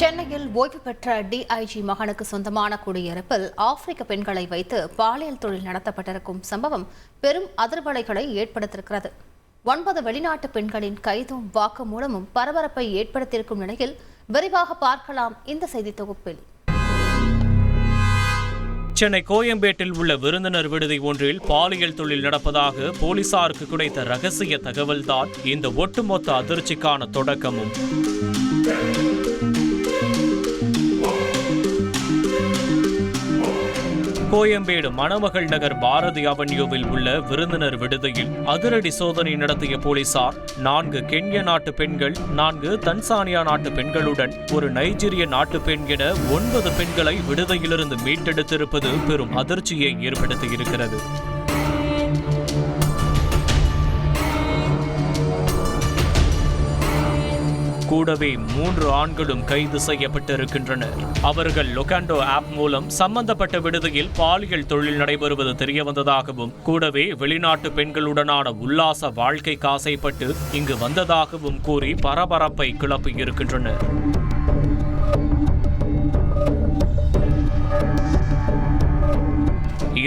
சென்னையில் ஓய்வு பெற்ற டிஐஜி மகனுக்கு சொந்தமான குடியிருப்பில் ஆப்பிரிக்க பெண்களை வைத்து பாலியல் தொழில் நடத்தப்பட்டிருக்கும் சம்பவம் பெரும் அதிர்வலைகளை ஏற்படுத்தியிருக்கிறது. 9 வெளிநாட்டு பெண்களின் கைதும் வாக்குமூலமும் பரபரப்பை ஏற்படுத்தியிருக்கும் நிலையில் விரிவாக பார்க்கலாம் இந்த செய்தி தொகுப்பில். சென்னை கோயம்பேட்டில் உள்ள விருந்தினர் விடுதி ஒன்றில் பாலியல் தொழில் நடப்பதாக போலீசாருக்கு கிடைத்த ரகசிய தகவல்தான் இந்த ஒட்டுமொத்த அதிர்ச்சிக்கான தொடக்கமும். கோயம்பேடு மணமகள் நகர் பாரதி அவென்யூவில் உள்ள விருந்தினர் விடுதியில் அதிரடி சோதனை நடத்திய போலீசார் 4 கென்யா நாட்டு பெண்கள், 4 தன்சானியா நாட்டு பெண்களுடன் ஒரு நைஜீரிய நாட்டு பெண் என 9 பெண்களை விடுதியிலிருந்து மீட்டெடுத்திருப்பது பெரும் அதிர்ச்சியை ஏற்படுத்தியிருக்கிறது. கூடவே 3 ஆண்களும் கைது செய்யப்பட்டிருக்கின்றனர். அவர்கள் லொகாண்டோ ஆப் மூலம் சம்பந்தப்பட்ட விடுதியில் பாலியல் தொழில் நடைபெறுவது தெரியவந்ததாகவும், கூடவே வெளிநாட்டு பெண்களுடனான உல்லாச வாழ்க்கைக்கு ஆசைப்பட்டு இங்கு வந்ததாகவும் கூறி பரபரப்பை கிளப்பியிருக்கின்றனர்.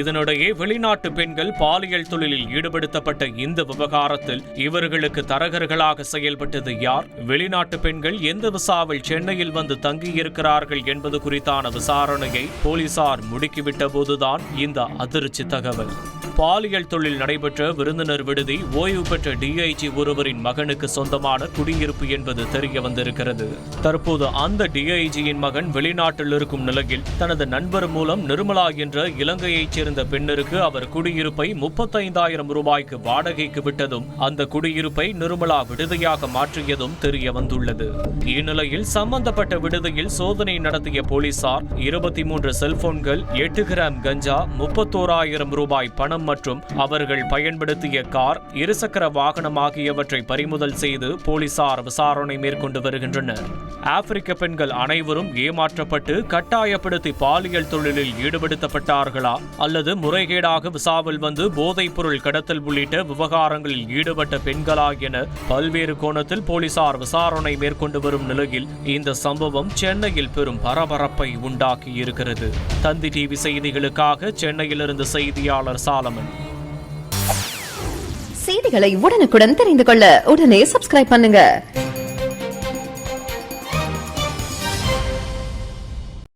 இதனிடையே வெளிநாட்டு பெண்கள் பாலியல் தொழிலில் ஈடுபடுத்தப்பட்ட இந்த விவகாரத்தில் இவர்களுக்கு தரகர்களாக செயல்பட்டது யார், வெளிநாட்டு பெண்கள் எந்த விசாவில் சென்னையில் வந்து தங்கியிருக்கிறார்கள் என்பது குறித்தான விசாரணையை போலீசார் முடுக்கிவிட்ட போதுதான் இந்த அதிர்ச்சி தகவல். பாலியல் தொழில் நடைபெற்ற விருந்தினர் விடுதி ஓய்வு பெற்ற டிஐஜி ஒருவரின் மகனுக்கு சொந்தமான குடியிருப்பு என்பது தெரிய வந்திருக்கிறது. தற்போது அந்த டிஐஜியின் மகன் வெளிநாட்டில் இருக்கும் நிலையில் தனது நண்பர் மூலம் நிர்மலா என்ற இலங்கையைச் சேர்ந்த பெண்ணிற்கு அவர் குடியிருப்பை 35,000 ரூபாய்க்கு வாடகைக்கு விட்டதும் அந்த குடியிருப்பை நிர்மலா விடுதியாக மாற்றியதும் தெரிய வந்துள்ளது. இந்நிலையில் சம்பந்தப்பட்ட விடுதியில் சோதனை நடத்திய போலீசார் 23 செல்போன்கள், 8 கிராம் கஞ்சா, 31,000 ரூபாய் பணம் மற்றும் அவர்கள் பயன்படுத்திய கார், இருசக்கர வாகனம் ஆகியவற்றை பறிமுதல் செய்து போலீசார் விசாரணை மேற்கொண்டு வருகின்றனர். ஆப்பிரிக்க பெண்கள் அனைவரும் ஏமாற்றப்பட்டு கட்டாயப்படுத்தி பாலியல் தொழிலில் ஈடுபடுத்தப்பட்டார்களா அல்லது முறைகேடாக விசாவில் வந்து போதைப் பொருள் கடத்தல் உள்ளிட்ட விவகாரங்களில் ஈடுபட்ட பெண்களா என பல்வேறு கோணத்தில் போலீசார் விசாரணை மேற்கொண்டு வரும் நிலையில் இந்த சம்பவம் சென்னையில் பெரும் பரபரப்பை உண்டாக்கி இருக்கிறது. தந்தி டிவி செய்திகளுக்காக சென்னையிலிருந்து செய்தியாளர் சாலமன். செய்திகளை உடனுக்குடன் தெரிந்து கொள்ள உடனே சப்ஸ்கிரைப் பண்ணுங்க.